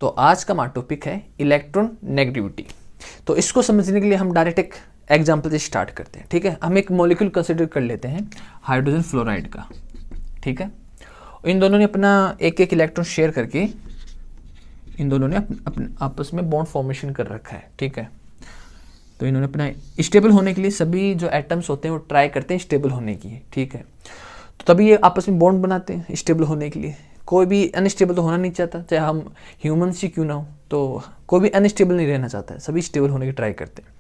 तो आज का हमारा टॉपिक है इलेक्ट्रॉन नेगेटिविटी। तो इसको समझने के लिए हम डायरेक्ट एक एग्जाम्पल से स्टार्ट करते हैं। ठीक है, हम एक मॉलिक्यूल कंसिडर कर लेते हैं हाइड्रोजन फ्लोराइड का। ठीक है, इन दोनों ने अपना एक एक इलेक्ट्रॉन शेयर करके इन दोनों ने अपने आपस में बॉन्ड फॉर्मेशन कर रखा है। ठीक है, तो इन्होंने अपना स्टेबल होने के लिए सभी जो एटम्स होते हैं वो ट्राई करते हैं स्टेबल होने की। ठीक है, तो तभी ये आपस में बॉन्ड बनाते हैं स्टेबल होने के लिए। कोई भी अनस्टेबल तो होना नहीं चाहता, चाहे हम ह्यूमन्स ही क्यों ना हो, तो कोई भी अनस्टेबल नहीं रहना चाहता है, सभी स्टेबल होने की ट्राई करते हैं।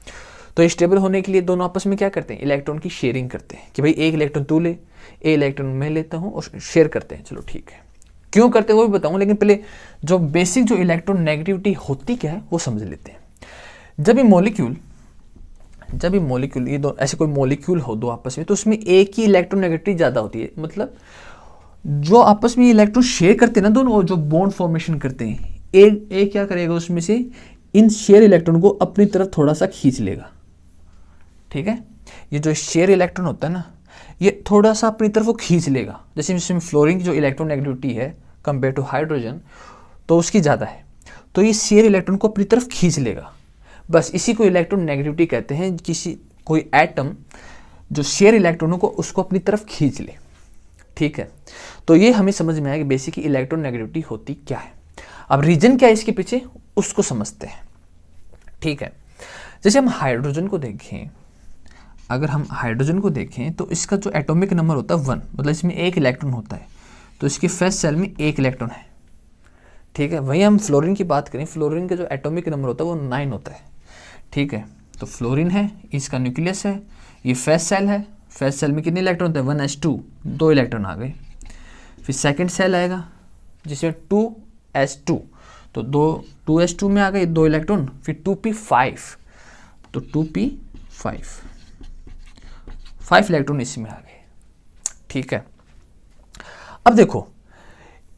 तो स्टेबल होने के लिए दोनों आपस में क्या करते हैं, इलेक्ट्रॉन की शेयरिंग करते हैं कि भाई एक इलेक्ट्रॉन तू ले, एक इलेक्ट्रॉन मैं लेता हूँ और शेयर करते हैं। चलो ठीक है, क्यों करते हैं वो भी बताऊँ, लेकिन पहले जो बेसिक जो इलेक्ट्रॉन नेगेटिविटी होती क्या है वो समझ लेते हैं। जब ये मॉलिक्यूल ये दो ऐसे कोई मॉलिक्यूल हो दो आपस में, तो उसमें एक ही इलेक्ट्रॉन नेगेटिविटी ज़्यादा होती है। मतलब जो आपस में इलेक्ट्रॉन शेयर करते हैं ना दोनों, जो बॉन्ड फॉर्मेशन करते हैं, एक क्या करेगा उसमें से इन शेयर इलेक्ट्रॉन को अपनी तरफ थोड़ा सा खींच लेगा। ठीक है, ये जो शेयर इलेक्ट्रॉन होता है ना, ये थोड़ा सा अपनी तरफ वो खींच लेगा। जैसे इसमें फ्लोरीन की जो इलेक्ट्रॉन नेगेटिविटी है कंपेयर टू हाइड्रोजन, तो उसकी ज़्यादा है, तो ये शेयर इलेक्ट्रॉन को अपनी तरफ खींच लेगा। बस इसी को इलेक्ट्रॉन नेगेटिविटी कहते हैं। कोई एटम जो शेयर इलेक्ट्रॉनों को उसको अपनी तरफ खींच ले। ठीक है, तो ये हमें समझ में आया कि बेसिकली इलेक्ट्रॉन नेगेटिविटी होती क्या है। अब रीजन क्या है इसके पीछे उसको समझते हैं। ठीक है, जैसे हम हाइड्रोजन को देखें, अगर हम हाइड्रोजन को देखें तो इसका जो एटॉमिक नंबर होता है 1, मतलब इसमें एक इलेक्ट्रॉन होता है, तो इसके फर्स्ट सेल में एक इलेक्ट्रॉन है। ठीक है, वहीं हम फ्लोरीन की बात करें, फ्लोरीन का जो एटॉमिक नंबर होता है वो 9 होता है। ठीक है, तो फ्लोरीन है, इसका न्यूक्लियस है, ये फर्स्ट सेल है, फर्स्ट सेल में कितने इलेक्ट्रॉन होते हैं 1s2, 2 इलेक्ट्रॉन आ गए। फिर सेकंड सेल आएगा जिसमें 2s2, तो 2s2 में आ गए 2 इलेक्ट्रॉन, फिर 2p5, तो 2p5 इलेक्ट्रॉन इसमें आ गए। ठीक है, अब देखो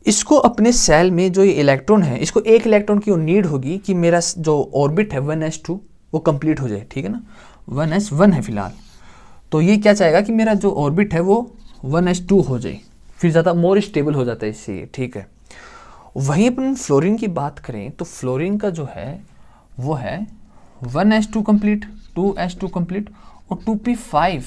इसको अपने सेल में जो ये इलेक्ट्रॉन है, इसको एक इलेक्ट्रॉन की नीड होगी कि मेरा जो ऑर्बिट है 1s2 वो कंप्लीट हो जाए। ठीक है ना, 1s1 है फिलहाल, तो ये क्या चाहेगा कि मेरा जो ऑर्बिट है वो 1s2 हो जाए, फिर ज़्यादा मोर स्टेबल हो जाता है इससे। ठीक है, वहीं अपन फ्लोरीन की बात करें तो फ्लोरीन का जो है वो है 1s2 कंप्लीट, 2s2 कंप्लीट और 2p5।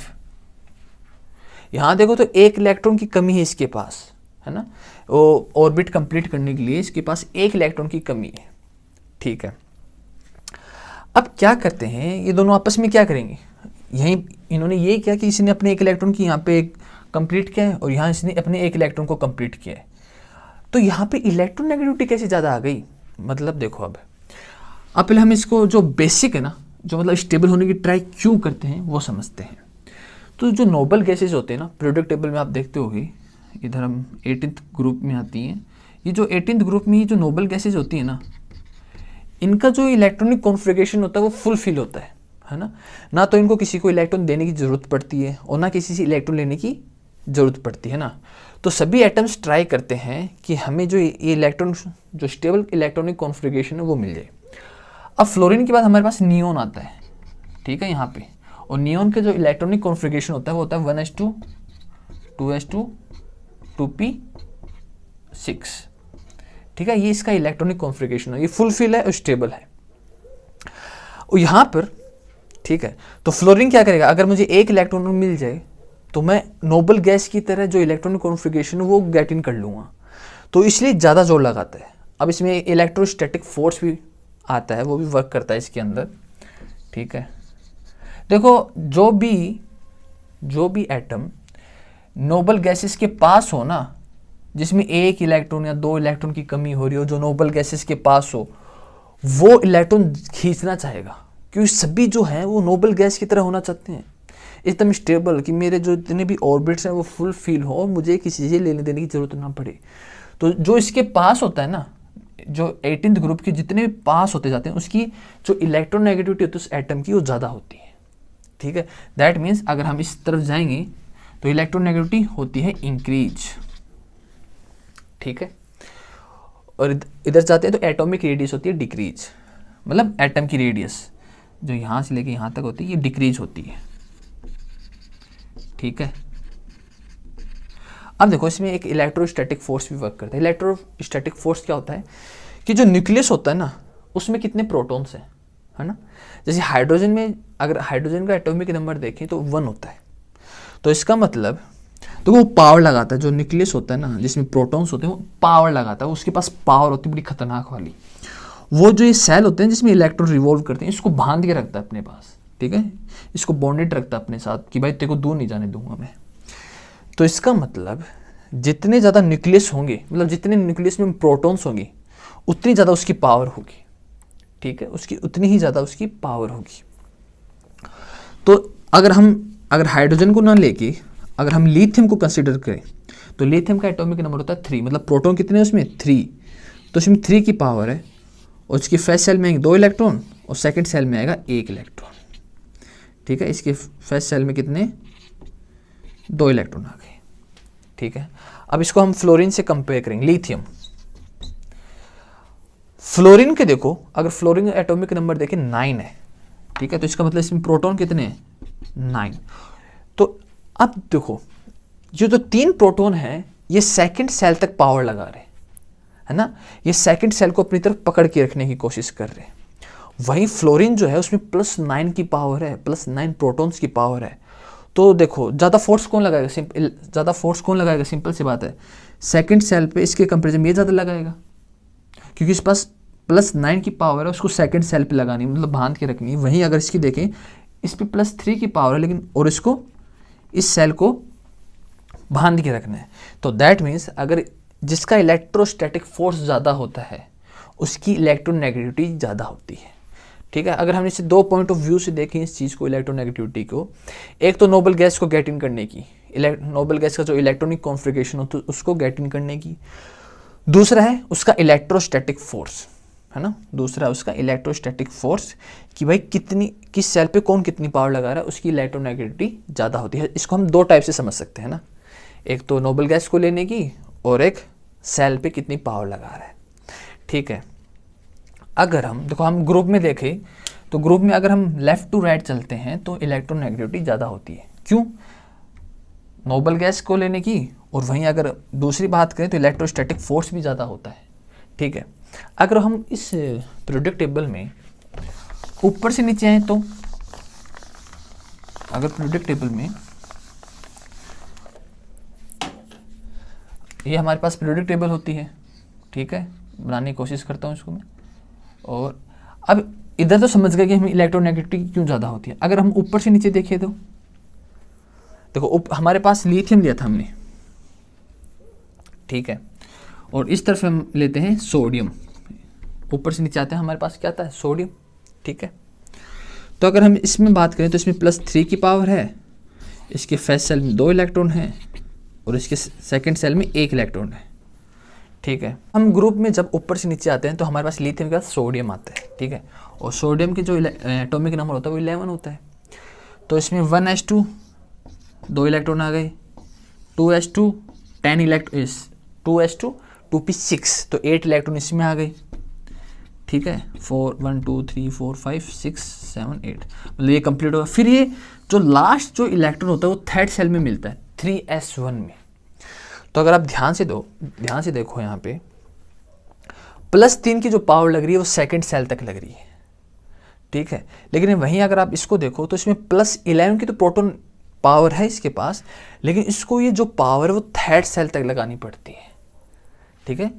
यहाँ देखो तो एक इलेक्ट्रॉन की कमी है इसके पास, है ना, वो ऑर्बिट कंप्लीट करने के लिए इसके पास एक इलेक्ट्रॉन की कमी है। ठीक है, अब क्या करते हैं ये दोनों आपस में क्या करेंगे, यहीं इन्होंने ये किया कि इसने अपने एक इलेक्ट्रॉन की यहाँ पे कंप्लीट किया है और यहाँ इसने अपने एक इलेक्ट्रॉन को कंप्लीट किया है। तो यहाँ पे इलेक्ट्रॉन नेगेटिविटी कैसे ज़्यादा आ गई, मतलब देखो अब पहले हम इसको जो बेसिक है ना, जो मतलब स्टेबल होने की ट्राई क्यों करते हैं वो समझते हैं। तो जो नोबल गैसेज होते हैं ना, पीरियोडिक टेबल में आप देखते होगे, इधर हम 18th ग्रुप में आती हैं। ये जो 18th ग्रुप में ये जो नोबल गैसेज होती है ना, इनका जो इलेक्ट्रॉनिक कॉन्फ़िगरेशन होता है वो फुलफिल होता है ना, तो इनको किसी को इलेक्ट्रॉन देने की ज़रूरत पड़ती है और ना किसी से इलेक्ट्रॉन लेने की ज़रूरत पड़ती है ना। तो सभी एटम्स ट्राई करते हैं कि हमें जो ये इलेक्ट्रॉन जो स्टेबल इलेक्ट्रॉनिक कॉन्फ़िगरेशन है वो मिल जाए। अब फ्लोरीन के बाद हमारे पास नियोन आता है। ठीक है, यहाँ पे, और नियोन के जो इलेक्ट्रॉनिक कॉन्फ़िगरेशन होता है वो होता है 1s2, 2s2, 2p6। ठीक है, ये इसका इलेक्ट्रॉनिक कॉन्फ़िगरेशन है, ये फुलफिल है और स्टेबल है। और यहाँ पर ठीक है, तो फ्लोरीन क्या करेगा, अगर मुझे एक इलेक्ट्रॉन मिल जाए तो मैं नोबल गैस की तरह जो इलेक्ट्रॉनिक कॉन्फ़िगरेशन है वो गेट इन कर लूँगा, तो इसलिए ज़्यादा जोर लगाता है। अब इसमें इलेक्ट्रोस्टैटिक फोर्स भी आता है, वो भी वर्क करता है इसके अंदर। ठीक है, देखो जो भी एटम नोबल गैसेस के पास हो ना, जिसमें एक इलेक्ट्रॉन या 2 इलेक्ट्रॉन की कमी हो रही हो, जो नोबल गैसेस के पास हो, वो इलेक्ट्रॉन खींचना चाहेगा, क्योंकि सभी जो हैं वो नोबल गैस की तरह होना चाहते हैं, एकदम स्टेबल, कि मेरे जो जितने भी ऑर्बिट्स हैं वो फुल फिल हो और मुझे किसी से लेने देने की ज़रूरत ना पड़े। तो जो इसके पास होता है ना, जो 18th ग्रुप के जितने भी पास होते जाते हैं, उसकी जो इलेक्ट्रॉन नेगेटिविटी होती है उस एटम की वो ज़्यादा होती है। ठीक है, दैट मीन्स अगर हम इस तरफ जाएंगे तो इलेक्ट्रॉन नेगेटिविटी होती है इंक्रीज। ठीक है, और इधर जाते हैं तो एटॉमिक रेडियस होती है डिक्रीज, मतलब एटम की रेडियस जो यहाँ से लेके यहाँ तक होती है ये डिक्रीज होती है। ठीक है, अब देखो इसमें एक इलेक्ट्रोस्टैटिक फोर्स भी वर्क करता है। इलेक्ट्रोस्टैटिक फोर्स क्या होता है कि जो न्यूक्लियस होता है ना उसमें कितने प्रोटॉन्स हैं, है ना। जैसे हाइड्रोजन में अगर हाइड्रोजन का एटॉमिक नंबर देखें तो 1 होता है, तो इसका मतलब तो वो पावर लगाता है, जो न्यूक्लियस होता है ना जिसमें प्रोटॉन्स होते हैं वो पावर लगाता है, उसके पास पावर होती है बड़ी खतरनाक वाली। वो जो ये सेल होते हैं जिसमें इलेक्ट्रॉन रिवॉल्व करते हैं, इसको बांध के रखता है अपने पास, ठीक है, इसको बॉन्डेड रखता है अपने साथ कि भाई तेरे को दूर नहीं जाने दूंगा मैं। तो इसका मतलब जितने ज़्यादा न्यूक्लियस होंगे, मतलब जितने न्यूक्लियस में प्रोटॉन्स होंगे उतनी ज़्यादा उसकी पावर होगी, ठीक है, उसकी उतनी ही ज़्यादा उसकी पावर होगी। तो अगर हाइड्रोजन को ना लेके अगर हम लिथियम को कंसिडर करें तो लिथियम का एटॉमिक नंबर होता है 3, मतलब प्रोटॉन कितने हैं उसमें 3, तो इसमें 3 की पावर है, और उसकी फर्स्ट सेल में आएंगे 2 इलेक्ट्रॉन और सेकंड सेल में आएगा 1 इलेक्ट्रॉन, ठीक है। इसके फर्स्ट सेल में कितने 2 इलेक्ट्रॉन आ गए, ठीक है। अब इसको हम फ्लोरीन से कंपेयर करेंगे, लिथियम फ्लोरीन के देखो, अगर फ्लोरीन एटॉमिक नंबर देखें 9 है, ठीक है, तो इसका मतलब इसमें प्रोटॉन कितने हैं 9। तो अब देखो जो 3 प्रोटॉन हैं ये सेकंड सेल तक पावर लगा रहे हैं, है ना, ये सेकंड सेल को अपनी तरफ पकड़ के रखने की कोशिश कर रहे हैं। वहीं फ्लोरीन जो है उसमें +9 की पावर है, +9 प्रोटॉन्स की पावर है। तो देखो ज़्यादा फोर्स कौन लगाएगा, सिंपल सी बात है, सेकंड सेल पे इसके कंपेरिजन में ये ज़्यादा लगाएगा, क्योंकि इस पास +9 की पावर है, उसको सेकंड सेल पे लगानी, मतलब बांध के रखनी है। वहीं अगर इसकी देखें इस पे +3 की पावर है, लेकिन और इसको इस सेल को बांध के रखना है। तो दैट मीन्स अगर जिसका इलेक्ट्रोस्टैटिक फोर्स ज़्यादा होता है उसकी इलेक्ट्रोनेगेटिविटी ज़्यादा होती है, ठीक है। अगर हम इसे 2 पॉइंट ऑफ व्यू से देखें इस चीज़ को, इलेक्ट्रोनेगेटिविटी को, एक तो नोबल गैस को गेट इन करने की, नोबल गैस का जो इलेक्ट्रॉनिक कॉन्फ़िगरेशन होता है उसको गेट इन करने की, दूसरा है उसका इलेक्ट्रोस्टैटिक फोर्स, है ना, दूसरा उसका इलेक्ट्रोस्टैटिक फोर्स कि भाई किस सेल पे कौन कितनी पावर लगा रहा है, उसकी इलेक्ट्रोनेगेटिविटी ज़्यादा होती है। इसको हम 2 टाइप से समझ सकते हैं ना, एक तो नोबल गैस को लेने की और एक सेल पे कितनी पावर लगा रहा है, ठीक है। अगर हम देखो हम ग्रुप में देखें तो ग्रुप में अगर हम लेफ्ट टू राइट चलते हैं तो इलेक्ट्रोनेगेटिविटी ज़्यादा होती है, क्यों, नोबल गैस को लेने की, और वहीं अगर दूसरी बात करें तो इलेक्ट्रोस्टैटिक फोर्स भी ज़्यादा होता है, ठीक है। अगर हम इस पीरियोडिक टेबल में ऊपर से नीचे आए तो अगर पीरियोडिक टेबल में ये हमारे पास पीरियोडिक टेबल होती है, ठीक है, बनाने की कोशिश करता हूँ इसको मैं, और अब इधर तो समझ गए कि हमें इलेक्ट्रोनेगेटिविटी क्यों ज़्यादा होती है। अगर हम ऊपर से नीचे देखें तो देखो हमारे पास लिथियम लिया था हमने, ठीक है, और इस तरफ हम लेते हैं सोडियम, ऊपर से नीचे आते हैं हमारे पास क्या आता है सोडियम, ठीक है। तो अगर हम इसमें बात करें तो इसमें +3 की पावर है, इसके फर्स्ट सेल में 2 इलेक्ट्रॉन हैं और इसके सेकंड सेल में 1 इलेक्ट्रॉन है, ठीक है। हम ग्रुप में जब ऊपर से नीचे आते हैं तो हमारे पास लिथियम के बाद सोडियम आता है, ठीक है, और सोडियम के जो एटॉमिक नंबर होता है वो 11 होता है। तो इसमें 1s2 2 इलेक्ट्रॉन आ गए, 2s2 10 इलेक्ट्रॉन, 2s2 2p6 तो 8 इलेक्ट्रॉन इसमें आ गए, ठीक है, 4 1 2 3 4 5 6 7 8, मतलब ये कंप्लीट होगा। फिर ये जो लास्ट जो इलेक्ट्रॉन होता है वो थर्ड सेल में मिलता है 3s1 में। तो अगर आप ध्यान से देखो यहाँ पे +3 की जो पावर लग रही है वो सेकंड सेल तक लग रही है, ठीक है, लेकिन वहीं अगर आप इसको देखो तो इसमें +11 की तो प्रोटॉन पावर है इसके पास, लेकिन इसको ये जो पावर है वो थर्ड सेल तक लगानी पड़ती है, ठीक है,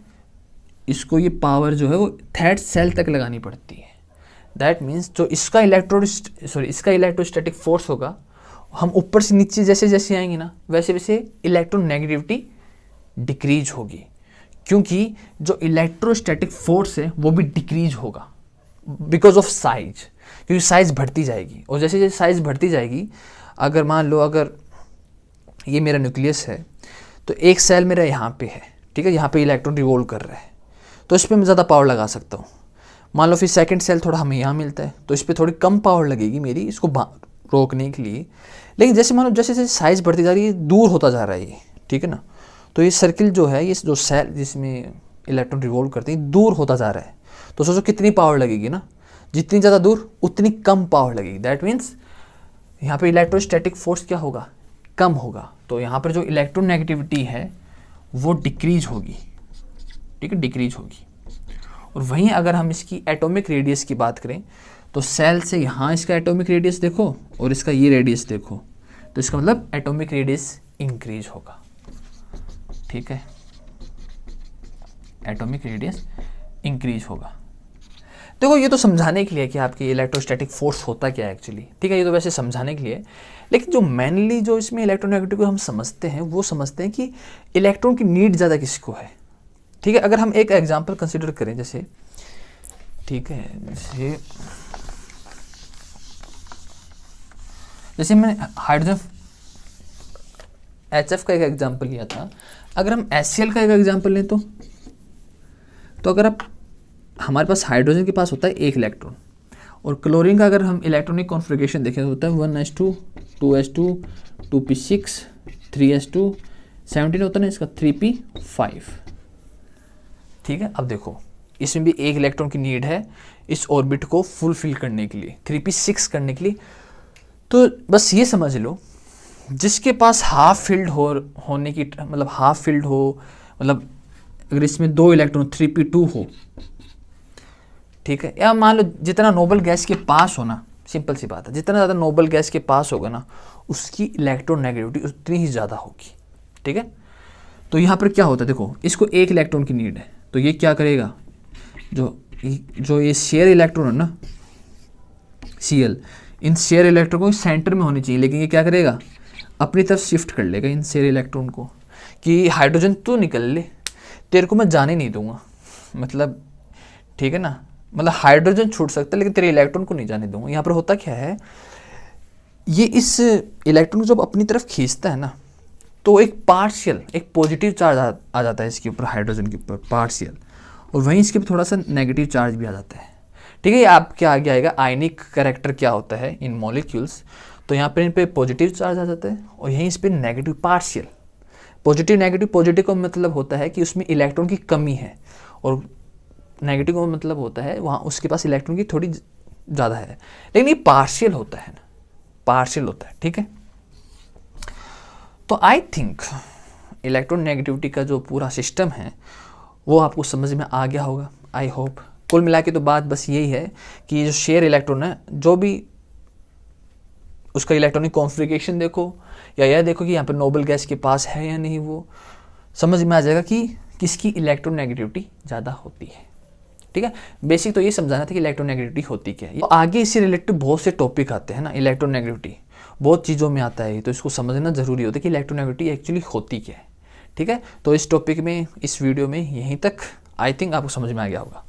इसको ये पावर जो है वो थर्ड सेल तक लगानी पड़ती है। दैट मीन्स जो इसका इलेक्ट्रोस्टैटिक फोर्स होगा, हम ऊपर से नीचे जैसे जैसे आएंगे ना वैसे वैसे इलेक्ट्रोनेगेटिविटी डिक्रीज होगी, क्योंकि जो इलेक्ट्रोस्टैटिक फोर्स है वो भी डिक्रीज होगा बिकॉज ऑफ साइज, क्योंकि साइज बढ़ती जाएगी, और जैसे जैसे साइज बढ़ती जाएगी, अगर मान लो अगर ये मेरा न्यूक्लियस है तो एक सेल मेरा यहाँ पे है, ठीक है, यहाँ पे इलेक्ट्रॉन रिवॉल्व कर रहा है, तो इस पर मैं ज़्यादा पावर लगा सकता हूँ। मान लो फिर सेकंड सेल थोड़ा हमें यहाँ मिलता है तो इस पर थोड़ी कम पावर लगेगी मेरी इसको रोकने के लिए, लेकिन जैसे मान लो जैसे जैसे साइज बढ़ती जा रही है दूर होता जा रहा है ये, ठीक है ना, तो ये सर्किल जो है, ये जो सेल जिसमें इलेक्ट्रॉन रिवॉल्व करते हैं दूर होता जा रहा है, तो सोचो कितनी पावर लगेगी ना, जितनी ज़्यादा दूर उतनी कम पावर लगेगी। दैट मीन्स यहाँ पे इलेक्ट्रोस्टैटिक फोर्स क्या होगा, कम होगा, तो यहाँ पर जो इलेक्ट्रोनेगेटिविटी है वो डिक्रीज होगी, ठीक है, डिक्रीज होगी। और वहीं अगर हम इसकी एटॉमिक रेडियस की बात करें तो सेल से यहाँ इसका एटॉमिक रेडियस देखो और इसका ये रेडियस देखो, तो इसका मतलब एटॉमिक रेडियस इंक्रीज होगा। ठीक है, एटॉमिक रेडियस इंक्रीज होगा। देखो ये तो समझाने के लिए कि आपकी इलेक्ट्रोस्टैटिक फोर्स होता क्या है एक्चुअली, ठीक है, ये तो वैसे समझाने के लिए, लेकिन जो मेनली जो इसमें इलेक्ट्रोनेगेटिविटी को हम समझते हैं वो समझते हैं कि इलेक्ट्रॉन की नीड ज़्यादा किसको है। ठीक है, अगर हम एक एग्जांपल कंसीडर करें जैसे, ठीक है, जैसे मैंने हाइड्रोजन HF का एक एग्जांपल लिया था, अगर हम HCl का एक एग्जांपल लें तो अगर आप हमारे पास हाइड्रोजन के पास होता है एक इलेक्ट्रॉन, और क्लोरीन का अगर हम इलेक्ट्रॉनिक कॉन्फ़िगरेशन देखें तो होता है 1s2 2s2 2p6 3s2 17 होता है ना इसका 3p5। ठीक है, अब देखो इसमें भी एक इलेक्ट्रॉन की नीड है इस ऑर्बिट को फुलफिल करने के लिए, 3p6 करने के लिए। तो बस ये समझ लो जिसके पास हाफ फील्ड होने की मतलब हाफ फील्ड हो, मतलब अगर इसमें 2 इलेक्ट्रॉन 3p2 हो, ठीक है, या मान लो जितना नोबल गैस के पास होना, सिंपल सी बात है, जितना ज़्यादा नोबल गैस के पास होगा ना उसकी इलेक्ट्रोनेगेटिविटी उतनी ही ज़्यादा होगी। ठीक है, तो यहाँ पर क्या होता है, देखो इसको एक इलेक्ट्रॉन की नीड है, तो ये क्या करेगा, जो ये शेयर इलेक्ट्रॉन है ना Cl, इन शेयर इलेक्ट्रॉन को सेंटर में होनी चाहिए, लेकिन ये क्या करेगा अपनी तरफ शिफ्ट कर लेगा इन शेयर इलेक्ट्रॉन को कि हाइड्रोजन तो निकल ले, तेरे को मैं जाने नहीं दूंगा, मतलब ठीक है ना, मतलब हाइड्रोजन छूट सकता है लेकिन तेरे इलेक्ट्रॉन को नहीं जाने दूंगा। यहाँ पर होता क्या है, ये इस इलेक्ट्रॉन को जब अपनी तरफ खींचता है ना तो एक पार्शियल, एक पॉजिटिव चार्ज आ जाता है इसके ऊपर, हाइड्रोजन के ऊपर पार्शियल, और वहीं इसके ऊपर थोड़ा सा नेगेटिव चार्ज भी आ जाता है। ठीक है, ये आपके आगे आएगा आयनिक कैरेक्टर क्या होता है इन मॉलिक्यूल्स, तो यहाँ पर इन पे पॉजिटिव चार्ज आ जाता है और यहीं इस पर negative partial. Positive negative, positive का मतलब होता है कि उसमें इलेक्ट्रॉन की कमी है, और नेगेटिव का मतलब होता है वहाँ उसके पास इलेक्ट्रॉन की थोड़ी ज़्यादा है, लेकिन ये पार्शियल होता है ना, पार्शियल होता है। ठीक है, तो आई थिंक इलेक्ट्रोनेगेटिविटी का जो पूरा सिस्टम है वो आपको समझ में आ गया होगा, आई होप। कुल मिला के तो बात बस यही है कि जो शेयर इलेक्ट्रॉन है, जो भी उसका इलेक्ट्रॉनिक कॉन्फ़िगरेशन देखो या यह देखो कि यहाँ पर नोबल गैस के पास है या नहीं, वो समझ में आ जाएगा कि किसकी इलेक्ट्रोनेगेटिविटी ज़्यादा होती है। ठीक है, बेसिक तो ये समझाना था कि इलेक्ट्रोनेगेटिविटी होती क्या है। तो आगे इससे रिलेटेड बहुत से टॉपिक आते हैं ना, इलेक्ट्रोनेगेटिविटी बहुत चीज़ों में आता है, तो इसको समझना ज़रूरी होता है कि इलेक्ट्रोनेगेटिविटी एक्चुअली होती क्या है। ठीक है, तो इस टॉपिक में, इस वीडियो में यहीं तक आई थिंक आपको समझ में आ गया होगा।